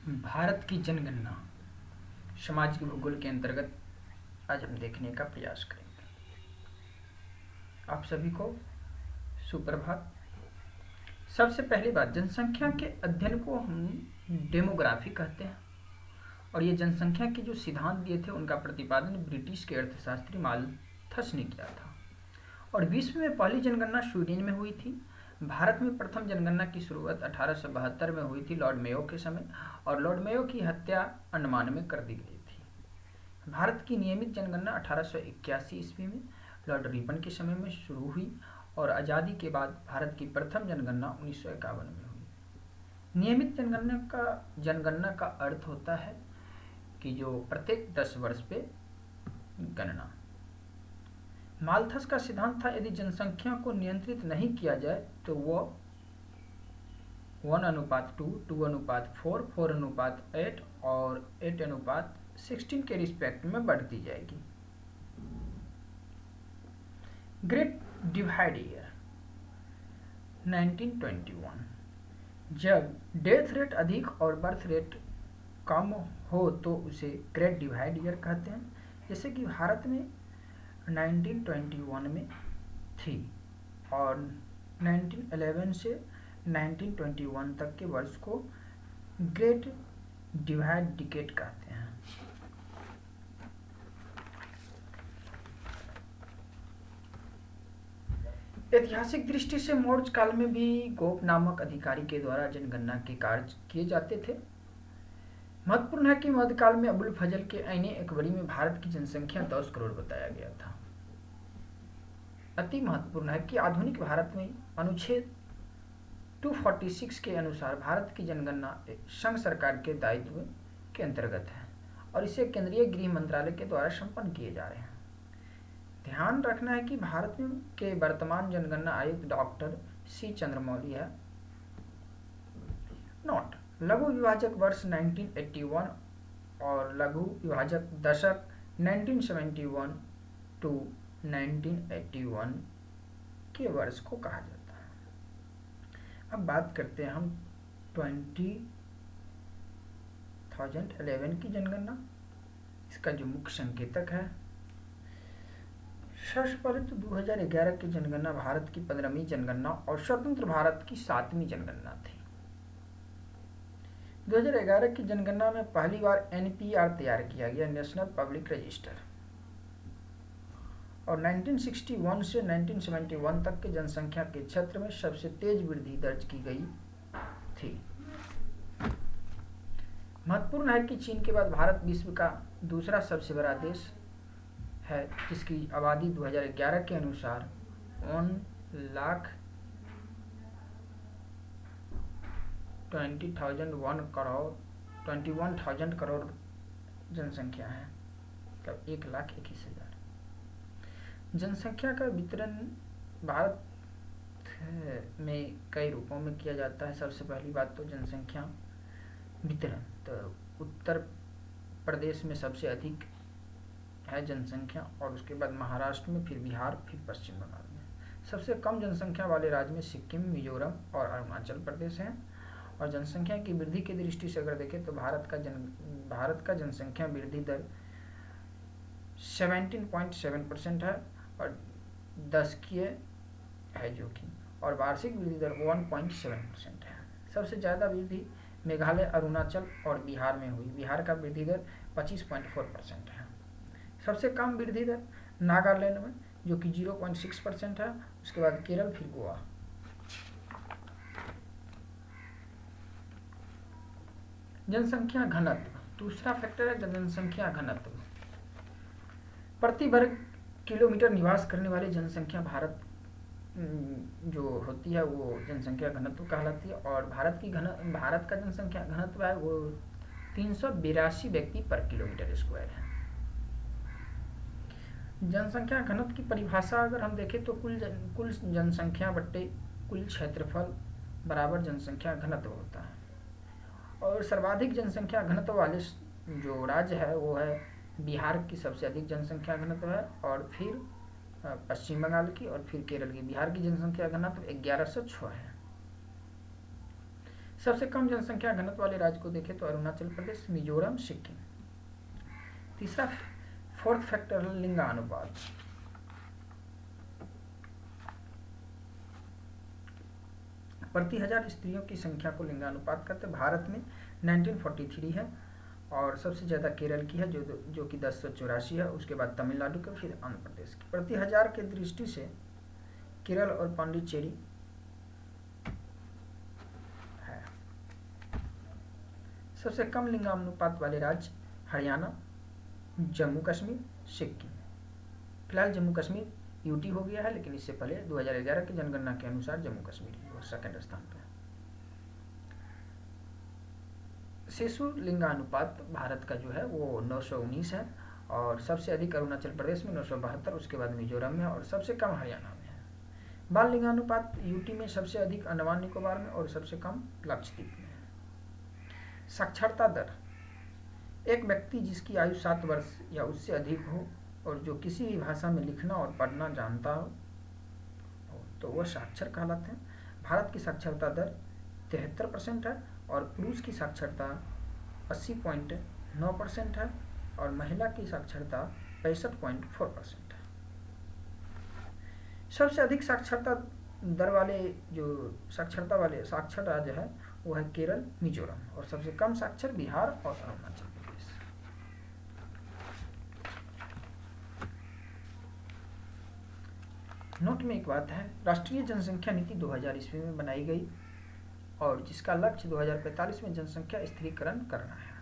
भारत की जनगणना सामाजिक भूगोल के अंतर्गत आज हम देखने का प्रयास करेंगे। आप सभी को सुप्रभात। सबसे पहली बात, जनसंख्या के अध्ययन को हम डेमोग्राफी कहते हैं और ये जनसंख्या के जो सिद्धांत दिए थे उनका प्रतिपादन ब्रिटिश के अर्थशास्त्री माल्थस ने किया था और विश्व में पहली जनगणना स्वीडन में हुई थी। भारत में प्रथम जनगणना की शुरुआत 1872 में हुई थी लॉर्ड मेयो के समय और लॉर्ड मेयो की हत्या अंडमान में कर दी गई थी। भारत की नियमित जनगणना 1881 ईस्वी में लॉर्ड रिपन के समय में शुरू हुई और आज़ादी के बाद भारत की प्रथम जनगणना 1951 में हुई। नियमित जनगणना का अर्थ होता है कि जो प्रत्येक 10 वर्ष पे गणना। माल्थस का सिद्धांत था यदि जनसंख्या को नियंत्रित नहीं किया जाए तो वो 1:2, 2:4, 4:8 और 8:16 के रिस्पेक्ट में बढ़ती जाएगी। ग्रेट डिवाइड ईयर 1921, जब डेथ रेट अधिक और बर्थ रेट कम हो तो उसे ग्रेट डिवाइड ईयर कहते हैं। जैसे कि भारत में 1921 में थी और 1911 से 1921 तक के वर्ष को ग्रेट डिवाइड डिकेड कहते हैं। ऐतिहासिक दृष्टि से मौर्य काल में भी गोप नामक अधिकारी के द्वारा जनगणना के कार्य किए जाते थे। महत्वपूर्ण है कि मध्यकाल में अबुल फजल के ऐने अकबरी में भारत की जनसंख्या 10 करोड़ बताया गया था। अति महत्वपूर्ण है कि आधुनिक भारत में अनुच्छेद 246 के अनुसार भारत की जनगणना संघ सरकार के दायित्व के अंतर्गत है और इसे केंद्रीय गृह मंत्रालय के द्वारा संपन्न किए जा रहे हैं। ध्यान रखना है कि भारत के वर्तमान जनगणना आयुक्त डॉक्टर सी चंद्रमौली है। नोट: लघु विभाजक वर्ष 1981 और लघु विभाजक दशक 1971 टू 1981 के वर्ष को कहा जाता है। अब बात करते हैं हम 2011 की जनगणना। इसका जो मुख्य संकेतक है, सबसे पहले तो 2011 की जनगणना भारत की 15वीं जनगणना और स्वतंत्र भारत की 7वीं जनगणना थी। 2011 की जनगणना में पहली बार एनपीआर तैयार किया गया, नेशनल पब्लिक रजिस्टर, और 1961 से 1971 तक के जनसंख्या के क्षेत्र में सबसे तेज वृद्धि दर्ज की गई थी। महत्वपूर्ण है कि चीन के बाद भारत विश्व का दूसरा सबसे बड़ा देश है जिसकी आबादी 2011 के अनुसार 1,21,000 करोड़ जनसंख्या है, मतलब 1,21,000। जनसंख्या का वितरण भारत में कई रूपों में किया जाता है। सबसे पहली बात तो जनसंख्या वितरण, तो उत्तर प्रदेश में सबसे अधिक है जनसंख्या और उसके बाद महाराष्ट्र में, फिर बिहार, फिर पश्चिम बंगाल में। सबसे कम जनसंख्या वाले राज्य में सिक्किम, मिजोरम और अरुणाचल प्रदेश हैं। और जनसंख्या की वृद्धि की दृष्टि से अगर देखें तो भारत का जनसंख्या वृद्धि दर 17.7% है और दशकीय है जो कि, और वार्षिक वृद्धि दर 1.7% है। सबसे ज़्यादा वृद्धि मेघालय, अरुणाचल और बिहार में हुई। बिहार का वृद्धि दर 25.4% है। सबसे कम वृद्धि दर नागालैंड में जो कि 0.6% है, उसके बाद केरल, फिर गोवा। जनसंख्या घनत्व दूसरा फैक्टर है। जनसंख्या घनत्व प्रति वर्ग किलोमीटर निवास करने वाली जनसंख्या भारत जो होती है वो जनसंख्या घनत्व कहलाती है और भारत का जनसंख्या घनत्व है वो 382 व्यक्ति पर किलोमीटर स्क्वायर है। जनसंख्या घनत्व की परिभाषा अगर हम देखें तो कुल जनसंख्या बट्टे कुल क्षेत्रफल बराबर जनसंख्या घनत्व होता है और सर्वाधिक जनसंख्या घनत्व वाले जो राज्य है वो है बिहार की, सबसे अधिक जनसंख्या घनत्व है और फिर पश्चिम बंगाल की और फिर केरल की। बिहार की जनसंख्या घनत्व 1106 है। सबसे कम जनसंख्या घनत्व वाले राज्य को देखें तो अरुणाचल प्रदेश, मिजोरम, सिक्किम। तीसरा, फोर्थ फैक्टर, लिंगानुपात। प्रति हजार स्त्रियों की संख्या को लिंगानुपात कहते हैं। भारत में 1943 है और सबसे ज़्यादा केरल की है जो कि 1084 है, उसके बाद तमिलनाडु के, फिर आंध्र प्रदेश की। प्रति हजार के दृष्टि से केरल और पांडिचेरी है। सबसे कम लिंगानुपात वाले राज्य हरियाणा, जम्मू कश्मीर, सिक्किम। फिलहाल जम्मू कश्मीर यूटी हो गया है, लेकिन इससे पहले 2011 की जनगणना के अनुसार जम्मू कश्मीर सेकंड स्थान पर है। शिशु लिंगानुपात भारत का जो है वो 919 है और सबसे अधिक अरुणाचल प्रदेश में 972, उसके बाद मिजोरम में और सबसे कम हरियाणा में है। बाल लिंगानुपात यूटी में सबसे अधिक अंडमान निकोबार में और सबसे कम लक्षद्वीप में है। साक्षरता दर, एक व्यक्ति जिसकी आयु 7 वर्ष या उससे अधिक हो और जो किसी भी भाषा में लिखना और पढ़ना जानता हो तो वह साक्षर कहलाते हैं। भारत की साक्षरता दर 73% है और पुरुष की साक्षरता 80.9% है और महिला की साक्षरता 65.4% है। सबसे अधिक साक्षरता दर वाले जो साक्षर राज्य है वो है केरल, मिजोरम और सबसे कम साक्षर बिहार और अरुणाचल प्रदेश। नोट में एक बात है, राष्ट्रीय जनसंख्या नीति 2000 ईस्वी में बनाई गई और जिसका लक्ष्य 2045 में जनसंख्या स्थिरीकरण करना है।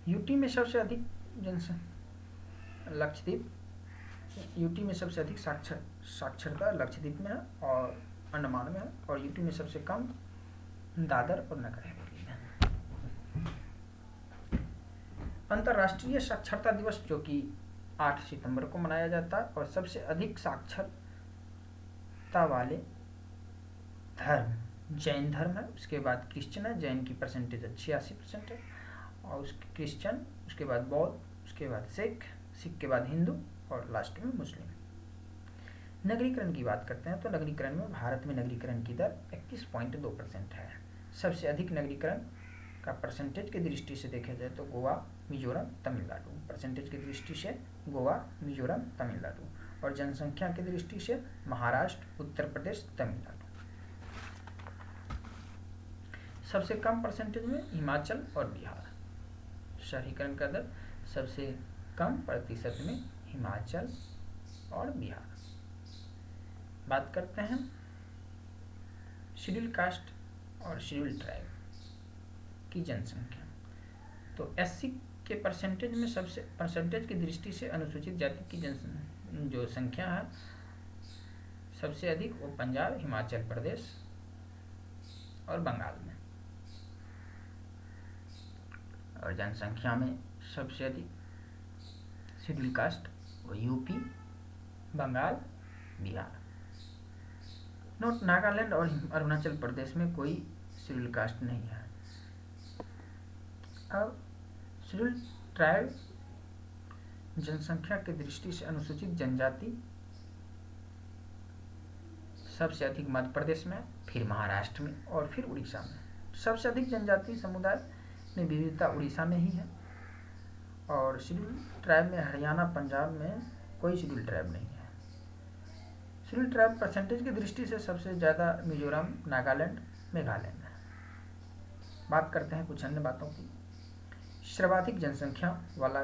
यूटी में सबसे अधिक लक्षद्वीप, यूटी में सबसे अधिक साक्षरता लक्षद्वीप में है और अंडमान में है और यूटी में सबसे कम दादर और नगर हवेली में है। अंतर्राष्ट्रीय साक्षरता दिवस जो कि 8 सितंबर को मनाया जाता है और सबसे अधिक साक्षरता वाले धर्म जैन धर्म है, उसके बाद क्रिश्चियन है, जैन की परसेंटेज 86% है और उसके क्रिश्चियन, उसके बाद बौद्ध, उसके बाद सिख के बाद हिंदू और लास्ट में मुस्लिम। नगरीकरण की बात करते हैं तो नगरीकरण में भारत में नगरीकरण की दर 21.2% है। सबसे अधिक नगरीकरण का परसेंटेज की दृष्टि से देखा जाए तो गोवा, मिजोरम, तमिलनाडु। परसेंटेज की दृष्टि से गोवा, मिजोरम, तमिलनाडु और जनसंख्या की दृष्टि से महाराष्ट्र, उत्तर प्रदेश, तमिलनाडु। सबसे कम परसेंटेज में हिमाचल और बिहार। शहरीकरण का दर सबसे कम प्रतिशत में हिमाचल और बिहार। बात करते हैं शेड्यूल कास्ट और शेड्यूल ट्राइब की जनसंख्या। तो एससी के परसेंटेज में परसेंटेज की दृष्टि से अनुसूचित जाति की जो संख्या है सबसे अधिक वो पंजाब, हिमाचल प्रदेश और बंगाल में। और जनसंख्या में सबसे अधिक शेड्यूल कास्ट वो यूपी, बंगाल, बिहार। नोट, नागालैंड और अरुणाचल प्रदेश में कोई शेड्यूल कास्ट नहीं है। अब शेड्यूल ट्राइब जनसंख्या की दृष्टि से अनुसूचित जनजाति सबसे अधिक मध्य प्रदेश में, फिर महाराष्ट्र में और फिर उड़ीसा में। सबसे अधिक जनजाति समुदाय में विविधता उड़ीसा में ही है और शेड्यूल ट्राइब में हरियाणा, पंजाब में कोई शेड्यूल ट्राइब नहीं है। शेड्यूल ट्राइब परसेंटेज की दृष्टि से सबसे ज़्यादा मिजोरम, नागालैंड, मेघालय में। बात करते हैं कुछ अन्य बातों की। सर्वाधिक जनसंख्या वाला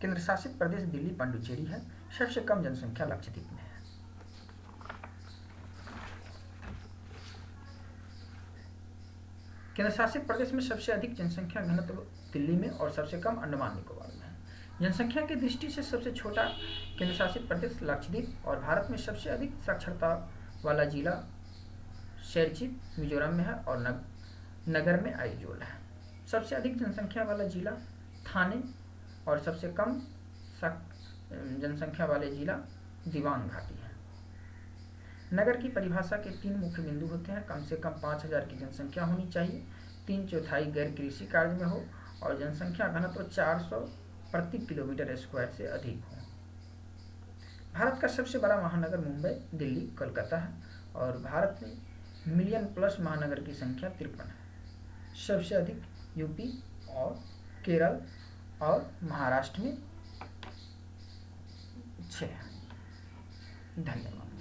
केंद्र शासित प्रदेश दिल्ली, पांडिचेरी है। सबसे कम जनसंख्या लक्षद्वीप में है। केंद्र शासित प्रदेश में सबसे अधिक जनसंख्या घनत्व दिल्ली में और सबसे कम अंडमान निकोबार में है। जनसंख्या की दृष्टि से सबसे छोटा केंद्र शासित प्रदेश लक्षद्वीप और भारत में सबसे अधिक साक्षरता वाला जिला शेरचिप मिजोरम में है और नगर में आइजोल है। सबसे अधिक जनसंख्या वाला जिला थाने और सबसे कम जनसंख्या वाले जिला दिबांग घाटी है। नगर की परिभाषा के 3 मुख्य बिंदु होते हैं। कम से कम 5000 की जनसंख्या होनी चाहिए, 3/4 गैर कृषि कार्य में हो और जनसंख्या घनत्व 400 प्रति किलोमीटर स्क्वायर से अधिक हो। भारत का सबसे बड़ा महानगर मुंबई, दिल्ली, कोलकाता है और भारत में मिलियन प्लस महानगर की संख्या 53 है। सबसे अधिक यूपी और केरल और महाराष्ट्र में 6 है। धन्यवाद।